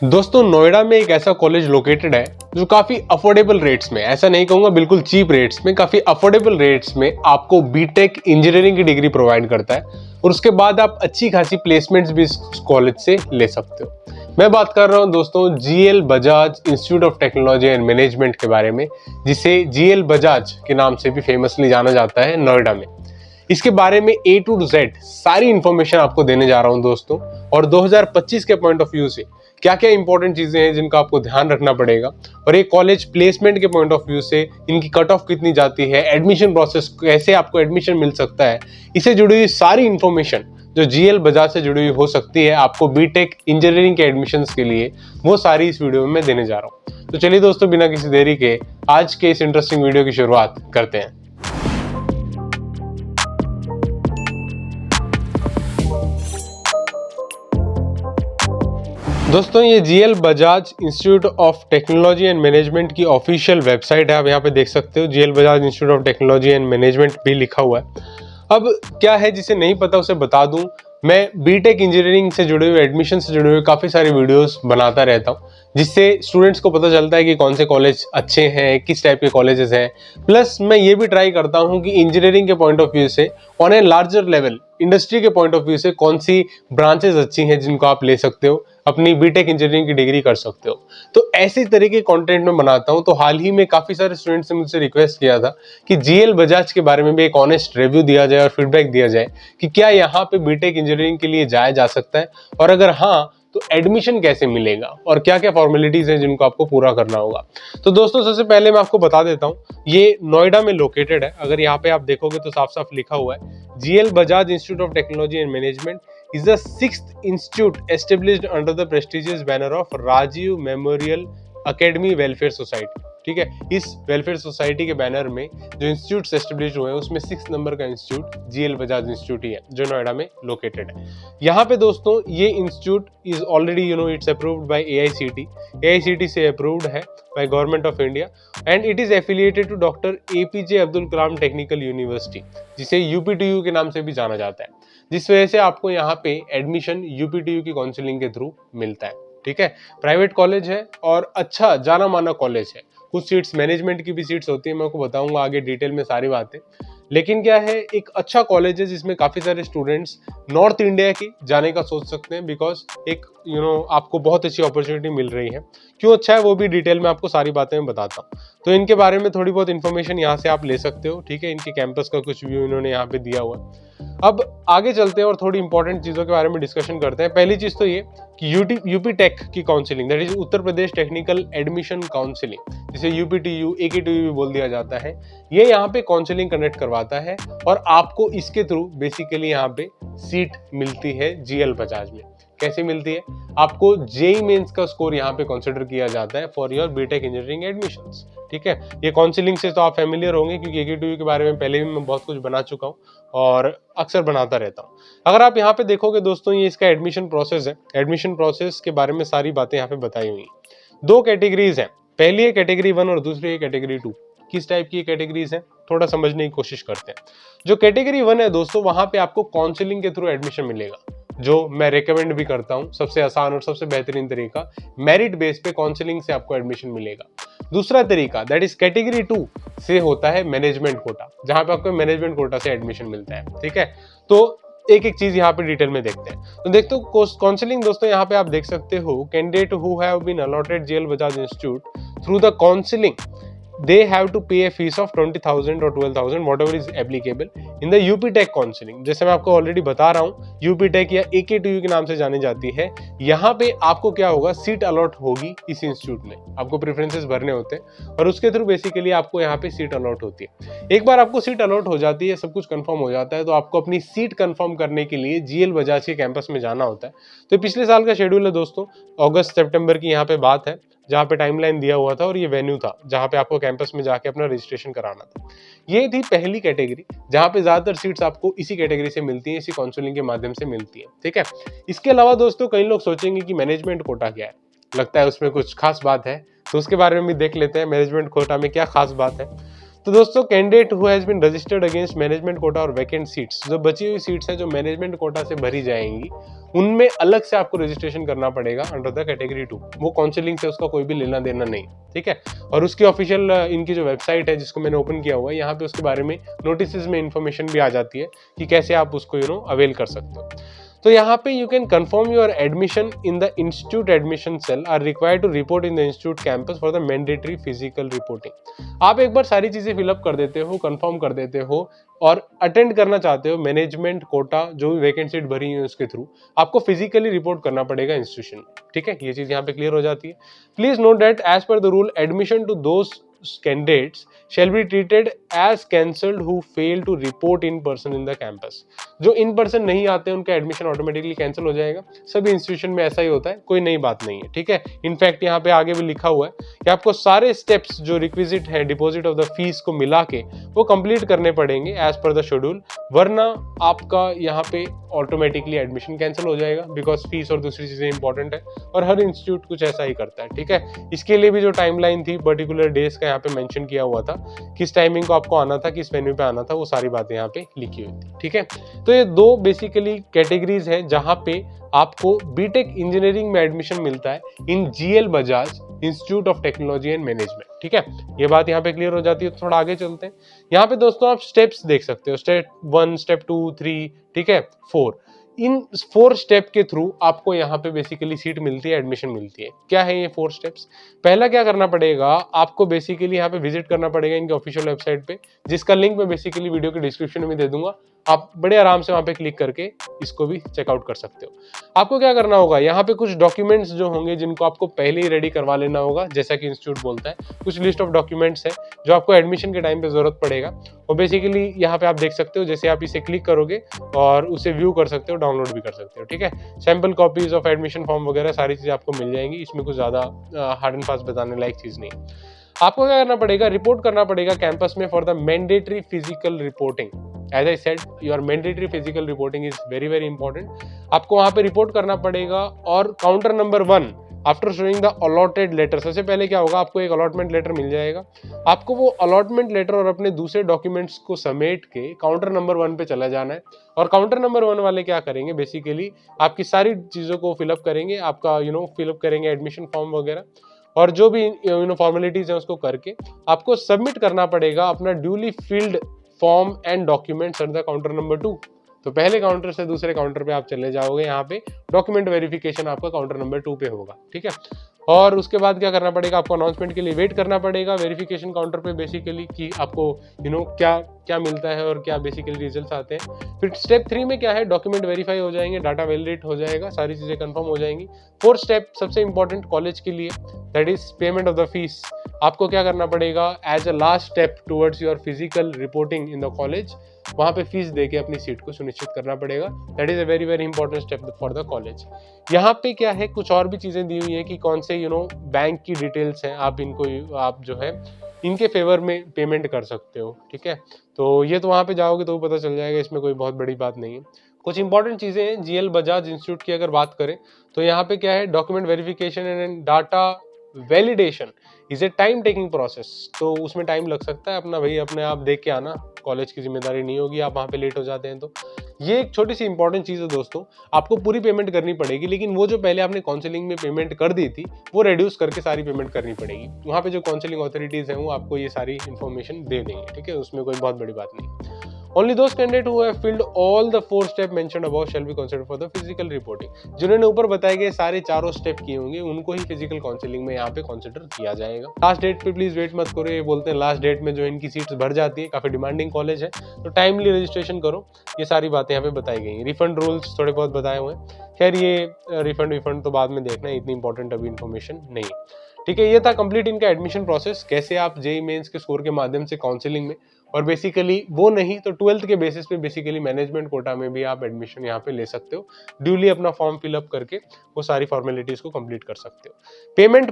दोस्तों नोएडा में एक ऐसा कॉलेज लोकेटेड है जो काफी अफोर्डेबल रेट्स में, ऐसा नहीं कहूंगा बिल्कुल चीप रेट्स में, काफी अफोर्डेबल रेट्स में आपको बीटेक इंजीनियरिंग की डिग्री प्रोवाइड करता है और उसके बाद आप अच्छी खासी प्लेसमेंट्स भी इस कॉलेज से ले सकते हो। मैं बात कर रहा हूं दोस्तों GL Bajaj Institute of Technology and management के बारे में, जिसे जीएल बजाज के नाम से भी फेमसली जाना जाता है नोएडा में। इसके बारे में A to Z सारी इंफॉर्मेशन आपको देने जा रहा हूं दोस्तों, और 2025 के पॉइंट ऑफ व्यू से क्या क्या इंपॉर्टेंट चीजें हैं जिनका आपको ध्यान रखना पड़ेगा, और ये कॉलेज प्लेसमेंट के पॉइंट ऑफ व्यू से इनकी कट ऑफ कितनी जाती है, एडमिशन प्रोसेस कैसे आपको एडमिशन मिल सकता है, इससे जुड़ी हुई सारी इंफॉर्मेशन जो जीएल बजाज से जुड़ी हुई हो सकती है आपको बीटेक इंजीनियरिंग के एडमिशंस के लिए, वो सारी इस वीडियो में मैं देने जा रहा हूँ। तो चलिए दोस्तों, बिना किसी देरी के आज के इस इंटरेस्टिंग वीडियो की शुरुआत करते हैं। दोस्तों ये GL Bajaj Institute of Technology and management की ऑफिशियल वेबसाइट है। आप यहाँ पे देख सकते हो GL Bajaj Institute of Technology and management भी लिखा हुआ है। अब क्या है, जिसे नहीं पता उसे बता दूं, मैं बीटेक इंजीनियरिंग से जुड़े हुए, एडमिशन से जुड़े हुए काफ़ी सारे वीडियोस बनाता रहता हूं, जिससे स्टूडेंट्स को पता चलता है कि कौन से कॉलेज अच्छे हैं, किस टाइप के कॉलेजेस हैं। प्लस मैं ये भी ट्राई करता हूं कि इंजीनियरिंग के पॉइंट ऑफ व्यू से, on a larger level industry के पॉइंट ऑफ व्यू से कौन सी ब्रांचेस अच्छी हैं जिनको आप ले सकते हो, अपनी बीटेक इंजीनियरिंग की डिग्री कर सकते हो। तो ऐसे तरीके कंटेंट में बनाता हूं। तो हाल ही में काफ़ी सारे स्टूडेंट्स ने मुझसे रिक्वेस्ट किया था कि जीएल बजाज के बारे में भी एक ऑनेस्ट रिव्यू दिया जाए और फीडबैक दिया जाए कि क्या यहाँ पे बीटेक इंजीनियरिंग के लिए जाया जा सकता है, और अगर हाँ तो एडमिशन कैसे मिलेगा और क्या क्या फॉर्मेलिटीज हैं जिनको आपको पूरा करना होगा। तो दोस्तों सबसे पहले मैं आपको बता देता हूँ, ये नोएडा में लोकेटेड है। अगर यहाँ पे आप देखोगे तो साफ साफ लिखा हुआ है GL Bajaj Institute of Technology and management is the sixth institute established under the prestigious banner of Rajiv memorial academy welfare society. ठीक है, इस वेलफेयर सोसाइटी के बैनर में जो इंस्टीट्यूट एस्टेब्लिश हुए हैं उसमें 6 नंबर का इंस्टीट्यूट जीएल बजाज इंस्टीट्यूट ही है, जो नोएडा में लोकेटेड है। यहाँ पे दोस्तों ये institute is already it's approved by AICTE से अप्रूव्ड है by government of India, and it is affiliated to doctor APJ Abdul Kalam technical university, जिसे यूपीटीयू के नाम से भी जाना जाता है, जिस वजह से आपको यहाँ पे एडमिशन यूपीटीयू की काउंसलिंग के थ्रू मिलता है। ठीक है, प्राइवेट कॉलेज है और अच्छा जाना माना कॉलेज है। कुछ सीट्स मैनेजमेंट की भी सीट्स होती है, मैं आपको बताऊंगा आगे डिटेल में सारी बातें। लेकिन क्या है, एक अच्छा कॉलेज है जिसमें काफी सारे स्टूडेंट्स नॉर्थ इंडिया की जाने का सोच सकते हैं, बिकॉज एक आपको बहुत अच्छी अपॉर्चुनिटी मिल रही है। क्यों अच्छा है वो भी डिटेल में आपको सारी बातें मैं बताता हूँ। तो इनके बारे में थोड़ी बहुत इन्फॉर्मेशन यहाँ से आप ले सकते हो। ठीक है, इनके कैंपस का कुछ व्यू इन्होंने यहाँ पे दिया हुआ है। अब आगे चलते हैं और थोड़ी इंपॉर्टेंट चीजों के बारे में डिस्कशन करते हैं। पहली चीज तो ये कि यूपी टेक की counselling, that is Uttar Pradesh technical admission counselling, जिसे यूपीटीयू एकेटीयू भी बोल दिया जाता है, ये यहाँ पे काउंसलिंग कंडक्ट करवाता है और आपको इसके थ्रू बेसिकली यहाँ पे सीट मिलती है जीएल बजाज में। कैसे मिलती है? आपको जेई मेंस का स्कोर यहाँ पे कंसिडर किया जाता है for your BTech engineering admissions. ठीक है, ये काउंसलिंग से तो आप फेमिलियर होंगे क्योंकि एकेटीयू के बारे में पहले भी मैं बहुत कुछ बना चुका हूँ और अक्सर बनाता रहता हूँ। अगर आप यहाँ पे देखोगे दोस्तों, ये इसका एडमिशन प्रोसेस है। एडमिशन प्रोसेस के बारे में सारी बातें यहाँ पे बताई हुई हैं। 2 कैटेगरीज हैं, पहली है कैटेगरी 1 और दूसरी है कैटेगरी 2। किस टाइप की कैटेगरीज हैं थोड़ा समझने की कोशिश करते हैं। जो कैटेगरी 1 है दोस्तों, वहां पे आपको काउंसलिंग के थ्रू एडमिशन मिलेगा, जो मैं रेकमेंड भी करता हूं। सबसे आसान और सबसे बेहतरीन तरीका, मेरिट बेस पे काउंसलिंग से आपको एडमिशन मिलेगा। दूसरा तरीका दैट इज कैटेगरी 2 से होता है मैनेजमेंट कोटा, जहां पे आपको मैनेजमेंट कोटा से एडमिशन मिलता है। ठीक है, तो एक एक चीज यहाँ पे डिटेल में देखते हैं। तो देखते हो काउंसलिंग दोस्तों, यहाँ पे आप देख सकते हो candidate who have been allotted GL Bajaj institute through the counselling, they have to pay a fees of 20,000 or 12,000 whatever is applicable in the UP Tech counseling। जैसे मैं आपको ऑलरेडी बता रहा हूँ, UP Tech या AKTU के नाम से जानी जाती है। यहाँ पे आपको क्या होगा, सीट अलॉट होगी इस इंस्टीट्यूट में, आपको प्रेफरेंसेस भरने होते हैं और उसके थ्रू बेसिकली आपको यहाँ पे सीट अलॉट होती है। एक बार आपको सीट अलॉट हो जाती है, सब कुछ कंफर्म हो जाता है, तो आपको अपनी सीट कंफर्म करने के लिए जीएल बजाज के कैंपस में जाना होता है। तो पिछले साल का शेड्यूल है दोस्तों, अगस्त सितंबर की यहाँ पे बात है, जहाँ पे टाइमलाइन दिया हुआ था और ये वेन्यू था जहाँ पे आपको कैंपस में जाके अपना रजिस्ट्रेशन कराना था। ये थी पहली कैटेगरी, जहाँ पे ज्यादातर सीट्स आपको इसी कैटेगरी से मिलती हैं, इसी काउंसलिंग के माध्यम से मिलती है। ठीक है, इसके अलावा दोस्तों कई लोग सोचेंगे कि मैनेजमेंट कोटा क्या है, लगता है उसमें कुछ खास बात है, तो उसके बारे में भी देख लेते हैं मैनेजमेंट कोटा में क्या खास बात है। तो दोस्तों candidate who has been registered against management quota और वैकेंट सीट्स, जो बची हुई सीट्स हैं जो मैनेजमेंट कोटा से भरी जाएंगी, उनमें अलग से आपको रजिस्ट्रेशन करना पड़ेगा अंडर द कैटेगरी 2। वो काउंसलिंग से उसका कोई भी लेना देना नहीं, ठीक है। और उसकी ऑफिशियल इनकी जो वेबसाइट है जिसको मैंने ओपन किया हुआ है, यहाँ पे उसके बारे में नोटिस में इन्फॉर्मेशन भी आ जाती है कि कैसे आप उसको अवेल कर सकते हो। तो यहाँ पे you can confirm your admission in the institute admission cell are required to report in the institute campus for the mandatory physical reporting. आप एक बार सारी चीजें फिलअप कर देते हो, कंफर्म कर देते हो और अटेंड करना चाहते हो मैनेजमेंट कोटा जो भी वैकेंट सीट भरी है उसके थ्रू, आपको फिजिकली रिपोर्ट करना पड़ेगा इंस्टीट्यूशन, ठीक है। ये चीज यहाँ पे क्लियर हो जाती है। Please note that as per the rule admission to those candidates shall be treated as cancelled who fail to report in person in the campus। जो इन पर्सन नहीं आते उनका एडमिशन ऑटोमेटिकली कैंसिल हो जाएगा। सभी इंस्टीट्यूशन में ऐसा ही होता है, कोई नई बात नहीं है, ठीक है। इनफैक्ट यहाँ पे आगे भी लिखा हुआ है कि आपको सारे स्टेप्स जो रिक्विजिट है डिपॉजिट ऑफ द फीस को मिला के वो कंप्लीट करने पड़ेंगे एज पर द शेड्यूल, वरना आपका यहाँ पे ऑटोमेटिकली एडमिशन कैंसिल हो जाएगा, बिकॉज फीस और दूसरी चीजें इंपॉर्टेंट है और हर इंस्टीट्यूट कुछ ऐसा ही करता है, ठीक है। इसके लिए भी जो टाइमलाइन थी पर्टिकुलर डेज का यहाँ पे मेंशन किया हुआ था, किस टाइमिंग को आपको आना था, किस वेन्यू पे आना था, वो सारी बातें यहाँ पे लिखी हुई थी, ठीक है। तो ये दो बेसिकली कैटेगरीज है जहाँ पे आपको बीटेक इंजीनियरिंग में एडमिशन मिलता है in GL Bajaj Institute of Technology and Management, ठीक है। ये बात यहाँ पे क्लियर हो जाती है। तो थोड़ा आगे चलते हैं। यहाँ पे दोस्तों आप स्टेप्स देख सकते हो, स्टेप 1, स्टेप 2, 3, ठीक है, 4। इन 4 स्टेप के थ्रू आपको यहाँ पे बेसिकली सीट मिलती है, एडमिशन मिलती है। क्या है ये 4 स्टेप्स? पहला क्या करना पड़ेगा, आपको बेसिकली यहाँ पे विजिट करना पड़ेगा इनके ऑफिशियल वेबसाइट पे, जिसका लिंक मैं बेसिकली वीडियो के डिस्क्रिप्शन में दे दूंगा। आप बड़े आराम से वहां पे क्लिक करके इसको भी चेकआउट कर सकते हो। आपको क्या करना होगा, यहाँ पे कुछ डॉक्यूमेंट्स जो होंगे जिनको आपको पहले ही रेडी करवा लेना होगा, जैसा कि इंस्टीट्यूट बोलता है। कुछ लिस्ट ऑफ डॉक्यूमेंट्स है जो आपको एडमिशन के टाइम पे जरूरत पड़ेगा, और बेसिकली यहाँ पे आप देख सकते हो, जैसे आप इसे क्लिक करोगे और उसे व्यू कर सकते हो, डाउनलोड भी कर सकते हो, ठीक है। Sample copies of admission form वगैरह सारी चीजें आपको मिल जाएंगी। इसमें कुछ ज्यादा हार्ड एंड फास्ट बताने लायक चीज नहीं। आपको क्या करना पड़ेगा, रिपोर्ट करना पड़ेगा कैंपस में for the mandatory physical reporting. As I said, your mandatory physical reporting is very very important. आपको वहां पे रिपोर्ट करना पड़ेगा। और counter number 1, after showing the allotted letter, सबसे पहले क्या होगा, आपको एक अलॉटमेंट लेटर मिल जाएगा। आपको वो अलॉटमेंट लेटर और अपने दूसरे डॉक्यूमेंट्स को समेट के काउंटर नंबर 1 पे चला जाना है। और काउंटर नंबर 1 वाले क्या करेंगे, बेसिकली आपकी सारी चीजों को फिलअप करेंगे, आपका फिलअप करेंगे एडमिशन फॉर्म वगैरह, और जो भी फॉर्मेलिटीज है उसको करके आपको सबमिट करना पड़ेगा अपना duly field form and documents at the counter number 2। तो पहले काउंटर से दूसरे काउंटर पे आप चले जाओगे, यहाँ पे डॉक्यूमेंट वेरिफिकेशन आपका काउंटर नंबर 2 पे होगा, ठीक है। और उसके बाद क्या करना पड़ेगा, आपको अनाउंसमेंट के लिए वेट करना पड़ेगा वेरिफिकेशन काउंटर पे, बेसिकली कि आपको क्या क्या मिलता है और क्या बेसिकली रिजल्ट्स आते हैं। फिर स्टेप 3 में क्या है, डॉक्यूमेंट वेरीफाई हो जाएंगे, डाटा वैलिडेट हो जाएगा, सारी चीजें कंफर्म हो जाएंगी। 4th स्टेप सबसे इंपॉर्टेंट कॉलेज के लिए, that is payment of the fees. आपको क्या करना पड़ेगा, as a last step towards your physical reporting in the college, वहां पे फीस देके अपनी सीट को सुनिश्चित करना पड़ेगा। That is a very very important step for the college. यहाँ पे क्या है, कुछ और भी चीजें दी हुई है कि कौन से बैंक की डिटेल्स हैं, आप इनको आप जो है इनके फेवर में पेमेंट कर सकते हो, ठीक है। तो ये तो वहां पे जाओगे तो पता चल जाएगा, इसमें कोई बहुत बड़ी बात नहीं है। कुछ इंपॉर्टेंट चीजें हैं जीएल बजाज इंस्टीट्यूट की अगर बात करें तो यहाँ पे क्या है, document verification and data validation is a time taking process. तो उसमें टाइम लग सकता है, अपना भाई अपने आप देख के आना, कॉलेज की जिम्मेदारी नहीं होगी, आप वहाँ पे लेट हो जाते हैं तो। ये एक छोटी सी इंपॉर्टेंट चीज़ है दोस्तों, आपको पूरी पेमेंट करनी पड़ेगी, लेकिन वो जो पहले आपने काउंसलिंग में पेमेंट कर दी थी वो रिड्यूस करके सारी पेमेंट करनी पड़ेगी। वहाँ पे जो काउंसलिंग अथॉरिटीज़ हैं वो आपको ये सारी इन्फॉर्मेशन दे देंगे, ठीक है, उसमें कोई बहुत बड़ी बात नहीं। Only those candidates who have filled all the 4 steps mentioned above shall be considered for the physical reporting। जिन्होंने ऊपर बताए गए सारे चारों स्टेप किए होंगे उनको ही फिजिकल काउंसलिंग में यहाँ पे कंसिडर किया जाएगा। लास्ट डेट पे प्लीज वेट मत करो, ये बोलते हैं लास्ट डेट में जो इनकी सीट्स भर जाती है, काफी डिमांडिंग कॉलेज है, तो टाइमली रजिस्ट्रेशन करो। ये सारी बातें यहाँ पे बताई गई हैं। रिफंड रूल्स थोड़े बहुत बताए हुए हैं, खैर ये रिफंड तो बाद में देखना है, इतनी इंपॉर्टेंट अभी इन्फॉर्मेशन नहीं है, ठीक है। ये था कंप्लीट इनका एडमिशन प्रोसेस, कैसे आप जेईई मेंस के स्कोर के माध्यम से काउंसलिंग में, और बेसिकली वो नहीं तो 12th के बेसिस पे बेसिकली मैनेजमेंट कोटा में भी आप एडमिशन यहाँ पे ले सकते हो, ड्यूली अपना फॉर्म फिलअप करके वो सारी फॉर्मेलिटीज को कंप्लीट कर सकते हो। पेमेंट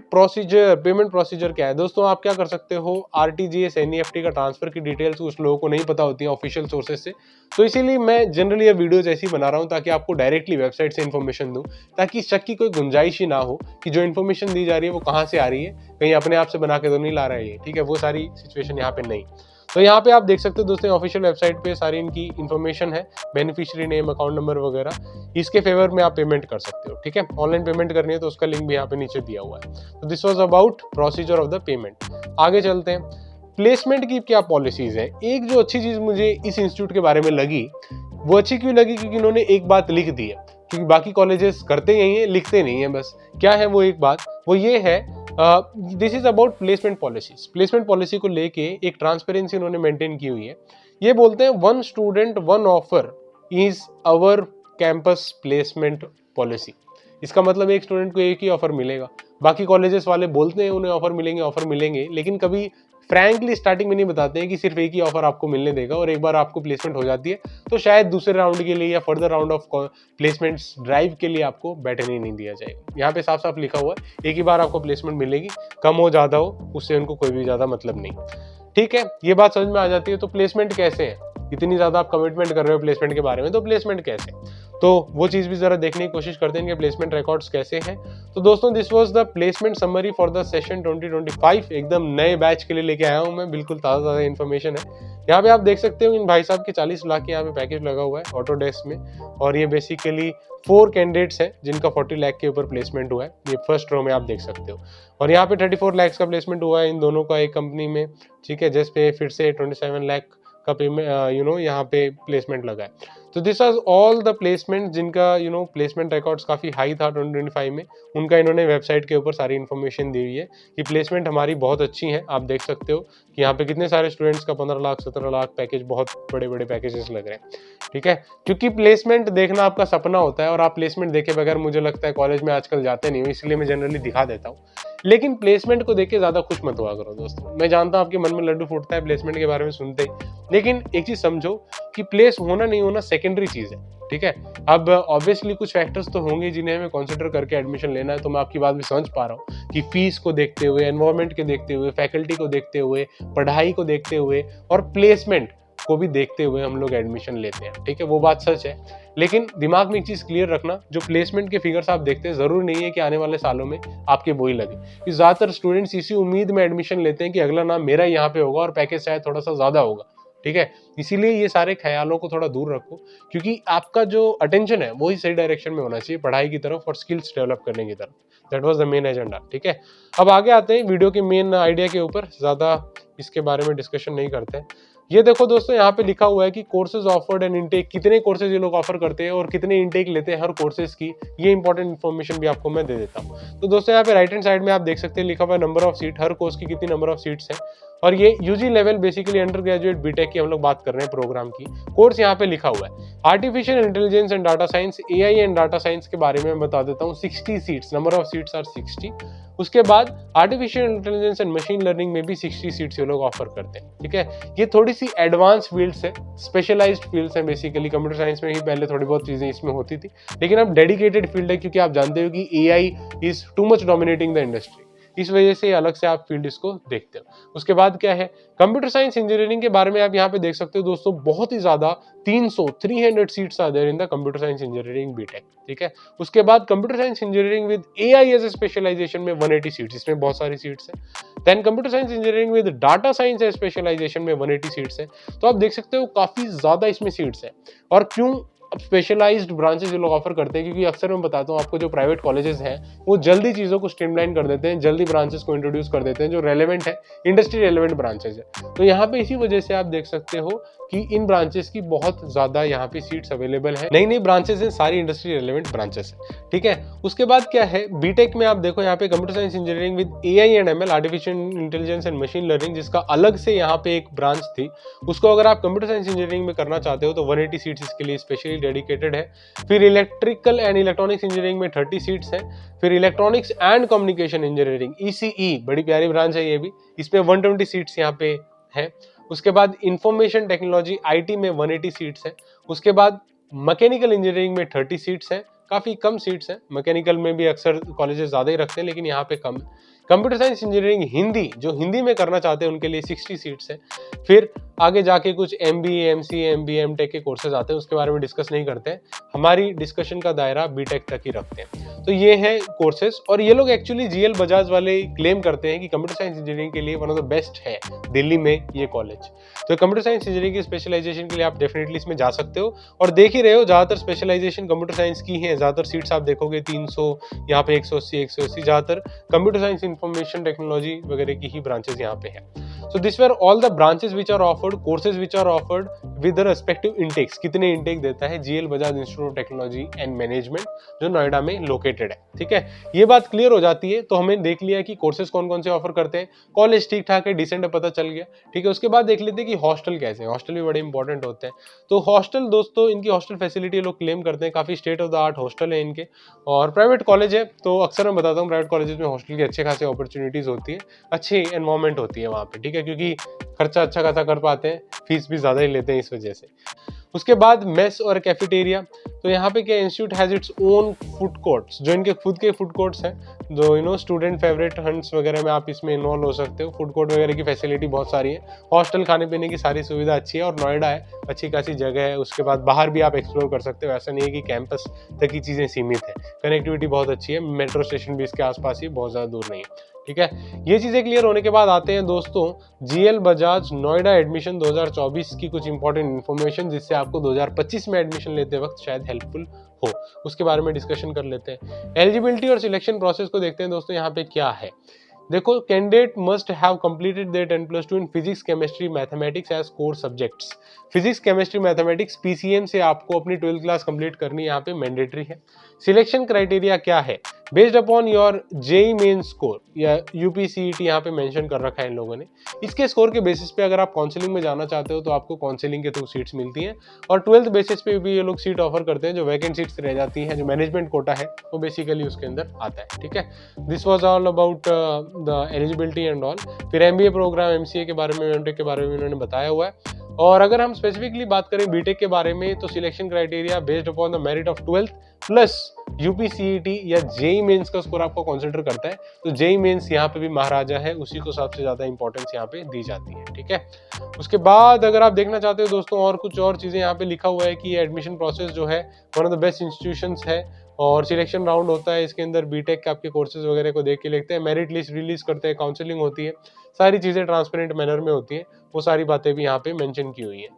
प्रोसीजर क्या है दोस्तों, आप क्या कर सकते हो, आरटीजीएस एनईएफटी का ट्रांसफर की डिटेल्स कुछ लोगों को नहीं पता होती है ऑफिशियल सोर्सेज से, तो इसीलिए मैं जनरली ये वीडियोज ऐसी बना रहा हूँ ताकि आपको डायरेक्टली वेबसाइट से इन्फॉर्मेशन दूँ, ताकि शक की कोई गुंजाइश ही ना हो कि जो इन्फॉर्मेशन दी जा रही है वो कहाँ से आ रही है, कहीं अपने आप से बना के तो नहीं ला रहा है, ठीक है, वो सारी सिचुएशन यहाँ पे नहीं। तो यहाँ पे आप देख सकते हो दोस्तों, ऑफिशियल वेबसाइट पे सारी इनकी इन्फॉर्मेशन है, बेनिफिशियरी नेम, अकाउंट नंबर वगैरह, इसके फेवर में आप पेमेंट कर सकते हो। ठीक है, ऑनलाइन पेमेंट करनी है तो उसका लिंक भी यहाँ पे नीचे दिया हुआ है। तो this was about procedure of the payment. आगे चलते हैं, प्लेसमेंट की क्या पॉलिसीज है। एक जो अच्छी चीज मुझे इस इंस्टीट्यूट के बारे में लगी, वो अच्छी क्यों लगी, क्योंकि इन्होंने एक बात लिख दी है, क्योंकि बाकी कॉलेजेस करते यही है, लिखते नहीं है बस। क्या है वो एक बात, वो ये है, this is about placement policies. Placement policy को लेके एक ट्रांसपेरेंसी उन्होंने मेंटेन की हुई है। ये बोलते हैं 1 student 1 offer is our campus placement policy. इसका मतलब एक स्टूडेंट को एक ही ऑफर मिलेगा। बाकी कॉलेजेस वाले बोलते हैं उन्हें ऑफर मिलेंगे, लेकिन कभी फ्रैंकली स्टार्टिंग में नहीं बताते हैं कि सिर्फ एक ही ऑफर आपको मिलने देगा, और एक बार आपको प्लेसमेंट हो जाती है तो शायद दूसरे राउंड के लिए या further round of placements drive के लिए आपको बैठने नहीं दिया जाएगा। यहाँ पे साफ साफ लिखा हुआ है, एक ही बार आपको प्लेसमेंट मिलेगी, कम हो ज्यादा हो उससे उनको कोई भी ज्यादा मतलब नहीं। ठीक है, ये बात समझ में आ जाती है। तो प्लेसमेंट कैसे है, इतनी ज्यादा आप कमिटमेंट कर रहे हो प्लेसमेंट के बारे में, तो प्लेसमेंट कैसे, तो वो चीज भी जरा देखने की कोशिश करते हैं कि प्लेसमेंट रिकॉर्ड्स कैसे हैं। तो दोस्तों, this was the placement summary for the session 2025। एकदम नए बैच के लिए लेके आया हूं मैं, बिल्कुल ताज़ा इन्फॉर्मेशन है। यहाँ पे आप देख सकते हो इन भाई साहब के 40 लाख के यहाँ पे पैकेज लगा हुआ है ऑटोडेस्क में, और ये बेसिकली 4 कैंडिडेट्स हैं जिनका 40 लाख के ऊपर प्लेसमेंट हुआ है। ये फर्स्ट रो में आप देख सकते हो, और यहाँ पे 34 लाख का प्लेसमेंट हुआ है इन दोनों का एक कंपनी में। ठीक है, जिस पे फिर से 27 लाख का पेमेंट यहाँ पे प्लेसमेंट लगा है। तो this was all the placement जिनका प्लेसमेंट रिकॉर्ड्स काफी हाई था 2025 में, उनका इन्होंने वेबसाइट के ऊपर सारी इन्फॉर्मेशन दी हुई है कि प्लेसमेंट हमारी बहुत अच्छी है। आप देख सकते हो कि यहाँ पे कितने सारे स्टूडेंट्स का 15 लाख 17 लाख पैकेज, बहुत बड़े बड़े पैकेजेस लग रहे हैं। ठीक है, क्योंकि प्लेसमेंट देखना आपका सपना होता है, और आप प्लेसमेंट देखे बगैर मुझे लगता है कॉलेज में आजकल जाते नहीं हो, इसलिए मैं जनरली दिखा देता हूँ। लेकिन प्लेसमेंट को देख के ज्यादा खुश मत हुआ करो दोस्तों। मैं जानता हूँ आपके मन में लड्डू फूटता है प्लेसमेंट के बारे में सुनते ही, लेकिन एक चीज समझो कि प्लेस होना नहीं होना सेकेंडरी चीज है। ठीक है, अब ऑब्वियसली कुछ फैक्टर्स तो होंगे जिन्हें हमें कंसिडर करके एडमिशन लेना है, तो मैं आपकी बात भी समझ पा रहा हूँ कि फीस को देखते हुए, एनवायरनमेंट के देखते हुए, फैकल्टी को देखते हुए, पढ़ाई को देखते हुए और प्लेसमेंट को भी देखते हुए हम लोग एडमिशन लेते हैं। ठीक है, वो बात सच है, लेकिन दिमाग में एक चीज क्लियर रखना, जो प्लेसमेंट के फिगर्स आप देखते हैं जरूरी नहीं है कि आने वाले सालों में आपके वही लगे। ज्यादातर स्टूडेंट्स इसी उम्मीद में एडमिशन लेते हैं कि अगला नाम मेरा यहाँ पे होगा और पैकेज शायद थोड़ा सा ज्यादा होगा। ठीक है, इसीलिए ये सारे ख्यालों को थोड़ा दूर रखो, क्योंकि आपका जो अटेंशन है वो ही सही डायरेक्शन में होना चाहिए, पढ़ाई की तरफ और स्किल्स डेवलप करने की तरफ। That was the main agenda. ठीक है, अब आगे आते हैं वीडियो के मेन आइडिया के ऊपर, ज्यादा इसके बारे में डिस्कशन नहीं करते। ये देखो दोस्तों, यहाँ पे लिखा हुआ है कि कोर्सेज ऑफर्ड एंड इनटेक, कितने कोर्सेज ये लोग ऑफर करते हैं और कितने इनटेक लेते हैं हर कोर्सेज की, ये इंपॉर्टेंट इन्फॉर्मेशन भी आपको मैं दे देता हूँ। तो दोस्तों, यहाँ पे राइट हैंड साइड में आप देख सकते हैं लिखा हुआ है नंबर ऑफ सीट, हर कोर्स की कितनी नंबर ऑफ सीट्स है, और ये UG level basically under graduate BTech की हम लोग बात कर रहे हैं प्रोग्राम की। कोर्स यहाँ पे लिखा हुआ है artificial intelligence and data science, AI and data science के बारे में मैं बता देता हूँ। 60 seats, number of seats are 60। उसके बाद artificial intelligence and machine learning में भी 60 सीट्स ये लोग ऑफर करते हैं। ठीक है, ये थोड़ी सी एडवांस फील्ड्स है, स्पेशलाइज्ड फील्ड्स हैं। बेसिकली कंप्यूटर साइंस में ही पहले थोड़ी बहुत चीजें इसमें होती थी, लेकिन अब डेडिकेटेड फील्ड है, क्योंकि आप जानते हो कि AI is too much dominating the industry, इस वजह से अलग से आप फील्ड इसको देखते हो। उसके बाद क्या है, कंप्यूटर साइंस इंजीनियरिंग के बारे में आप यहाँ पे देख सकते हो दोस्तों, बहुत ही ज्यादा 300 seats are there in the computer science engineering BTech. ठीक है, उसके बाद computer science engineering with AI as a specialisation में 180 सीट्स, इसमें बहुत सारी सीट्स है। Then computer science engineering with data science as specialisation में 180 सीट्स है। तो आप देख सकते हो काफी ज्यादा इसमें सीट्स है। और क्यों अब स्पेशलाइज्ड ब्रांचेस ये लोग ऑफर करते हैं, क्योंकि अक्सर मैं बताता हूँ आपको, जो प्राइवेट कॉलेजेस हैं वो जल्दी चीज़ों को स्ट्रीमलाइन कर देते हैं, जल्दी ब्रांचेस को इंट्रोड्यूस कर देते हैं जो रेलेवेंट है, इंडस्ट्री रेलेवेंट ब्रांचेस है। तो यहाँ पे इसी वजह से आप देख सकते हो कि इन ब्रांचेस की बहुत ज्यादा यहाँ पे सीट्स अवेलेबल है, नई नई ब्रांचेस हैं, सारी इंडस्ट्री रेलेवेंट ब्रांचेस है। ठीक है, उसके बाद क्या है, बीटेक में आप देखो यहाँ पे computer science engineering with AI and ML, artificial intelligence and machine learning, जिसका अलग से यहाँ पे एक ब्रांच थी, उसको अगर आप कंप्यूटर साइंस इंजीनियरिंग में करना चाहते हो तो 180 सीट्स इसके लिए स्पेशली डेडिकेटेड है। फिर इलेक्ट्रिकल एंड इलेक्ट्रॉनिक्स इंजीनियरिंग में 30 सीट्स हैं। फिर electronics and communication engineering ECE, बड़ी प्यारी ब्रांच है ये भी, इसमें 120 सीट्स यहाँ पे है। उसके बाद इंफॉर्मेशन टेक्नोलॉजी आईटी में 180 सीट्स है। उसके बाद मैकेनिकल इंजीनियरिंग में 30 सीट्स है, काफी कम सीट्स है। मैकेनिकल में भी अक्सर कॉलेजेस ज्यादा ही रखते हैं, लेकिन यहाँ पे कम है। कंप्यूटर साइंस इंजीनियरिंग हिंदी, जो हिंदी में करना चाहते हैं उनके लिए 60 सीट्स है। फिर आगे जाके कुछ MBA, MCA, MBA, MTech के कोर्सेज आते हैं, उसके बारे में डिस्कस नहीं करते हैं। हमारी डिस्कशन का दायरा बीटेक तक ही रखते हैं। तो ये है कोर्सेज, और ये लोग एक्चुअली GL बजाज वाले क्लेम करते हैं कि कंप्यूटर साइंस इंजीनियरिंग के लिए वन ऑफ द बेस्ट है दिल्ली में ये कॉलेज। तो कंप्यूटर साइंस इंजीनियरिंग की स्पेशलाइजेशन के लिए आप डेफिनेटली इसमें जा सकते हो, और देख ही रहे हो ज़्यादातर स्पेशलाइजेशन कंप्यूटर साइंस की है। ज़्यादातर सीट्स आप देखोगे 300, यहाँ पे 180, ज़्यादातर कंप्यूटर साइंस, इंफॉर्मेशन टेक्नोलॉजी वगैरह की ही ब्रांचेस यहाँ पे है। So these were all the branches which are offered, courses which are offered with the respective intakes। कितने इंटेक देता है GL Bajaj Institute of Technology and Management, जो नोएडा में लोकेटेड है। ठीक है, ये बात क्लियर हो जाती है। तो हमें देख लिया कि कोर्सेज कौन कौन से ऑफर करते हैं, कॉलेज ठीक ठाक है, डिसेंट है, पता चल गया। ठीक है, उसके बाद देख लेते हैं कि हॉस्टल कैसे है। हॉस्टल भी बड़े इंपॉर्टेंट होते हैं। तो हॉस्टल दोस्तों, इनकी हॉस्टल फैसिलिटी लोग क्लेम करते हैं, काफी state of the art hostel है इनके, और प्राइवेट कॉलेज है। तो अक्सर मैं बताता हूँ प्राइवेट कॉलेज में हॉस्टल की अच्छे खासे अपॉर्चुनिटीज होती है, अच्छी एनवायरमेंट होती है वहाँ पे। ठीक है, क्योंकि खर्चा अच्छा खासा कर पाते हैं, फीस भी ज़्यादा ही लेते हैं इस वजह से। उसके बाद मेस और कैफेटेरिया। तो यहाँ पे क्या, institute has its own food courts, जो इनके खुद के फूड कोर्ट्स हैं, जो स्टूडेंट फेवरेट हंट्स वगैरह में आप इसमें इन्वॉल्व हो सकते हो। फूड कोर्ट वगैरह की फैसिलिटी बहुत सारी है, हॉस्टल खाने पीने की सारी सुविधा अच्छी है, और नोएडा है, अच्छी खासी जगह है। उसके बाद बाहर भी आप एक्सप्लोर कर सकते हो, ऐसा नहीं है कि कैंपस तक की चीज़ें सीमित है। कनेक्टिविटी बहुत अच्छी है, मेट्रो स्टेशन भी इसके आसपास ही, बहुत ज़्यादा दूर नहीं है। ठीक है, ये चीज़ें क्लियर होने के बाद आते हैं दोस्तों GL बजाज नोएडा एडमिशन 2024 की कुछ इंपॉर्टेंट इन्फॉर्मेशन, जिससे आपको 2025 में एडमिशन लेते वक्त शायद हेल्पफुल हो, उसके बारे में डिस्कशन कर लेते हैं। एलिजिबिलिटी और सिलेक्शन प्रोसेस को देखते हैं दोस्तों, यहाँ पे क्या है। देखो, candidate must have completed their 10+2 in physics, chemistry, mathematics as core subjects. Physics, chemistry, mathematics PCM से आपको अपनी 12th क्लास कंप्लीट करनी यहाँ पे मैंडेटरी है। सिलेक्शन क्राइटेरिया क्या है, based upon your JEE main score या UPCET यहाँ पे मेंशन कर रखा है इन लोगों ने। इसके स्कोर के बेसिस पे अगर आप काउंसलिंग में जाना चाहते हो तो आपको काउंसलिंग के थ्रू सीट्स मिलती हैं, और 12th बेसिस पे भी ये लोग सीट ऑफर करते हैं। जो वैकेंट सीट्स रह जाती हैं, जो मैनेजमेंट कोटा है, वो बेसिकली उसके अंदर आता है। ठीक है, this was all about the eligibility and all. फिर MBA प्रोग्राम, MCA के बारे में, MTech के बारे में इन्होंने बताया हुआ है। और अगर हम स्पेसिफिकली बात करें बीटेक के बारे में, तो selection criteria based upon the merit of 12th plus UPCET या JEE मेंस का स्कोर आपको कंसीडर करता है। तो JEE मेंस यहाँ पे भी महाराजा है, उसी को सबसे ज्यादा इंपॉर्टेंस यहाँ पे दी जाती है। ठीक है, उसके बाद अगर आप देखना चाहते हो दोस्तों और कुछ और चीजें, यहाँ पे लिखा हुआ है कि एडमिशन प्रोसेस जो है one of the best institutions है, और सिलेक्शन राउंड होता है इसके अंदर। बीटेक के आपके कोर्सेज वगैरह को देख के लिखते हैं, मेरिट लिस्ट रिलीज करते हैं, काउंसलिंग होती है, सारी चीजें ट्रांसपेरेंट मैनर में होती है। वो सारी बातें भी यहाँ पे मेंशन की हुई है।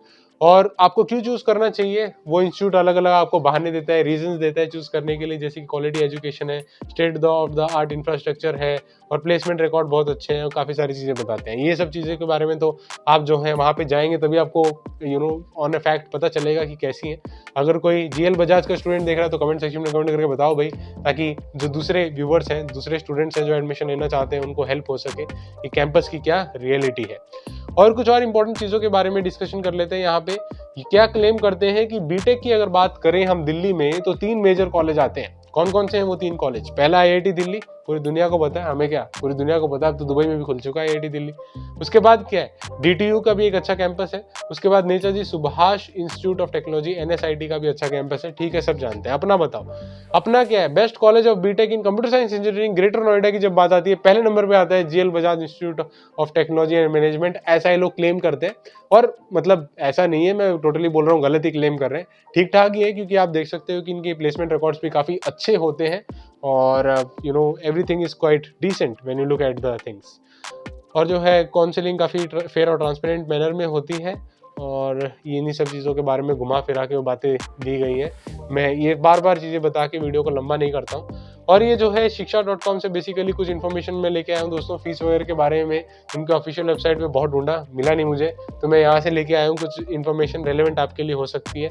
और आपको क्यों चूज करना चाहिए, वो इंस्टीट्यूट अलग अलग आपको बहाने देता है, रीजंस देता है चूज करने के लिए, जैसे कि क्वालिटी एजुकेशन है, state of the art infrastructure है, और प्लेसमेंट रिकॉर्ड बहुत अच्छे हैं, और काफ़ी सारी चीज़ें बताते हैं। ये सब चीज़ें के बारे में तो आप जो है वहाँ पे जाएंगे तभी आपको ऑन ए फैक्ट पता चलेगा कि कैसी है। अगर कोई GL बजाज का स्टूडेंट देख रहा है तो कमेंट सेक्शन में कमेंट करके बताओ भाई, ताकि जो दूसरे व्यूवर्स हैं, दूसरे स्टूडेंट्स हैं जो एडमिशन लेना चाहते हैं, उनको हेल्प हो सके कि कैंपस की क्या रियलिटी है। और कुछ और इंपॉर्टेंट चीज़ों के बारे में डिस्कशन कर लेते हैं। यहाँ पे क्या क्लेम करते हैं कि बीटेक की अगर बात करें हम दिल्ली में, तो 3 मेजर कॉलेज आते हैं। कौन कौन से हैं वो 3 कॉलेज? पहला IIT दिल्ली, पूरी दुनिया को पता है, हमें क्या, पूरी दुनिया को पता है, अब तो दुबई में भी खुल चुका है IIT दिल्ली। उसके बाद क्या है, DTU का भी एक अच्छा कैंपस है। उसके बाद Netaji Subhash institute of technology NSIT का भी अच्छा कैंपस है। ठीक है, सब जानते हैं। अपना बताओ, अपना क्या है? Best college of BTech in computer science engineering Greater Noida की जब बात आती है, पहले नंबर पे आता है GL Bajaj Institute of Technology and management. ऐसा ये लोग क्लेम करते हैं, और मतलब ऐसा नहीं है, मैं टोटली बोल रहा हूँ गलत ही क्लेम कर रहे हैं, ठीक ठाक ही है, क्योंकि आप देख सकते हो कि इनके प्लेसमेंट रिकॉर्ड्स भी काफ़ी अच्छे होते हैं, और everything is quite decent when you look at the things. और जो है काउंसलिंग काफ़ी फेयर और ट्रांसपेरेंट मैनर में होती है, और इन्हीं सब चीज़ों के बारे में घुमा फिरा के वो बातें दी गई हैं। मैं ये बार बार चीज़ें बता के वीडियो को लंबा नहीं करता हूँ। और ये जो है शिक्षा.com से बेसिकली कुछ इन्फॉर्मेशन मैं लेके आया हूँ दोस्तों, फीस वगैरह के बारे में। इनके ऑफिशियल वेबसाइट पे बहुत ढूंढा, मिला नहीं मुझे, तो मैं यहाँ से लेके आया हूँ कुछ इन्फॉर्मेशन रेलेवेंट आपके लिए हो सकती है।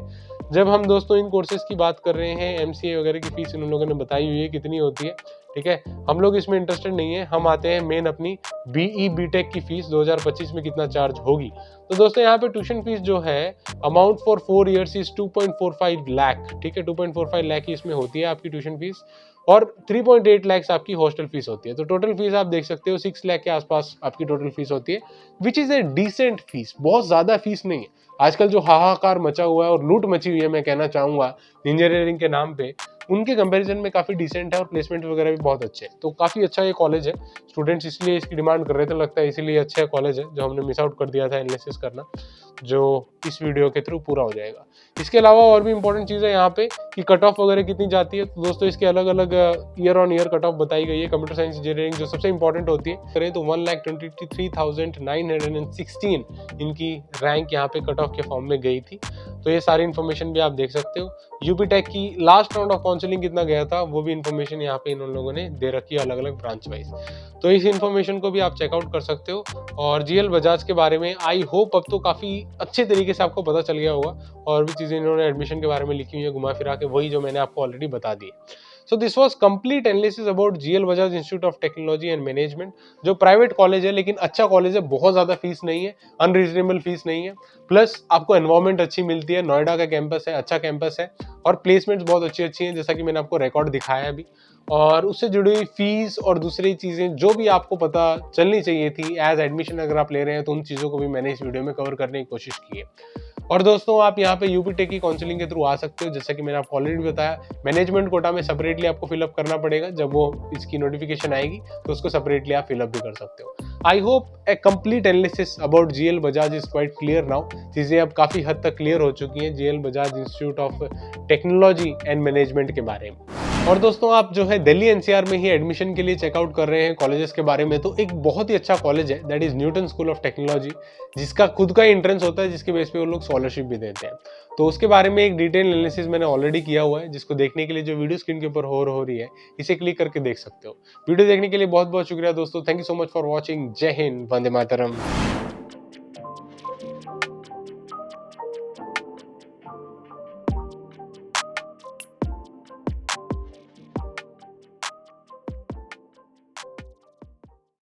जब हम दोस्तों इन कोर्सेज की बात कर रहे हैं, MCA वगैरह की फीस इन लोगों ने बताई हुई है कितनी होती है। ठीक है, हम लोग इसमें इंटरेस्टेड नहीं है, हम आते हैं मेन अपनी BE BTech की फीस 2025 में कितना चार्ज होगी। तो दोस्तों यहाँ पे ट्यूशन फीस जो है amount for 4 years is 2.45 lakh. ठीक है, 2.45 लाख की इसमें होती है आपकी ट्यूशन फीस, और 3.8 लाख आपकी हॉस्टल फीस होती है। तो टोटल फीस आप देख सकते हो 6 लाख के आसपास आपकी टोटल फीस होती है, which is a decent fees. बहुत ज्यादा फीस नहीं है। आजकल जो हाहाकार मचा हुआ है और लूट मची हुई है, मैं कहना चाहूंगा इंजीनियरिंग के नाम पे, उनके कंपैरिजन में काफी डिसेंट है, और प्लेसमेंट वगैरह भी बहुत अच्छे हैं। तो काफी अच्छा ये कॉलेज है। स्टूडेंट्स इसलिए इसकी डिमांड कर रहे थे, लगता है इसीलिए अच्छा कॉलेज है जो हमने मिस आउट कर दिया था एनालिसिस करना, जो इस वीडियो के थ्रू पूरा हो जाएगा। इसके अलावा और भी इंपॉर्टेंट चीज़ है यहाँ पे कि कट ऑफ वगैरह कितनी जाती है। तो दोस्तों इसके अलग अलग year on year cut off बताई गई है। कंप्यूटर साइंस इंजीनियरिंग जो सबसे इंपॉर्टेंट होती है करें तो 1,23,916 इनकी रैंक यहाँ पे कट ऑफ के फॉर्म में गई थी। तो ये सारी इन्फॉर्मेशन भी आप देख सकते हो। यूपी टेक की लास्ट राउंड ऑफ काउंसलिंग कितना गया था वो भी इन्फॉर्मेशन यहाँ पे इन लोगों ने दे रखी है अलग अलग ब्रांच वाइज। तो इस इन्फॉर्मेशन को भी आप चेकआउट कर सकते हो। और जीएल बजाज के बारे में आई होप अब तो काफ़ी अच्छे तरीके से आपको पता चल गया होगा। और भी चीज़ें इन्होंने एडमिशन के बारे में लिखी हुई है घुमा फिरा के, वही जो मैंने आपको ऑलरेडी बता दी। So this was complete analysis about GL Bajaj Institute of Technology and Management, जो प्राइवेट कॉलेज है लेकिन अच्छा कॉलेज है, बहुत ज़्यादा फीस नहीं है, अनरीजनेबल फीस नहीं है, प्लस आपको एनवायरमेंट अच्छी मिलती है। नोएडा का कैंपस है, अच्छा कैंपस है और प्लेसमेंट्स बहुत अच्छी अच्छी हैं, जैसा कि मैंने आपको रिकॉर्ड दिखाया अभी। और उससे जुड़ी हुई फीस और दूसरी चीज़ें जो भी आपको पता चलनी चाहिए थी एज एडमिशन अगर आप ले रहे हैं, तो उन चीज़ों को भी मैंने इस वीडियो में कवर करने की कोशिश की है। और दोस्तों आप यहाँ पे यूपी टेक की काउंसलिंग के थ्रू आ सकते हो, जैसा कि मैंने आपको ऑलरेडी बताया। मैनेजमेंट कोटा में सेपरेटली आपको फिलअप करना पड़ेगा, जब वो इसकी नोटिफिकेशन आएगी तो उसको सेपरेटली आप फिलअप भी कर सकते हो। I hope A complete analysis about GL Bajaj is quite clear now. चीज़ें अब काफ़ी हद तक क्लियर हो चुकी हैं GL Bajaj Institute of Technology and management के बारे में। और दोस्तों आप जो है दिल्ली एनसीआर में ही एडमिशन के लिए चेकआउट कर रहे हैं कॉलेजेस के बारे में, तो एक बहुत ही अच्छा कॉलेज है that is Newton school of technology, जिसका खुद का एंट्रेंस होता है, जिसके बेस पे वो लोग स्कॉलरशिप भी देते हैं। तो उसके बारे में एक डिटेल एनालिसिस मैंने ऑलरेडी किया हुआ है, जिसको देखने के लिए जो वीडियो स्क्रीन के ऊपर हो रही है इसे क्लिक करके देख सकते हो। वीडियो देखने के लिए बहुत बहुत शुक्रिया दोस्तों। Thank you so much for watching. जय हिंद, वंदे मातरम।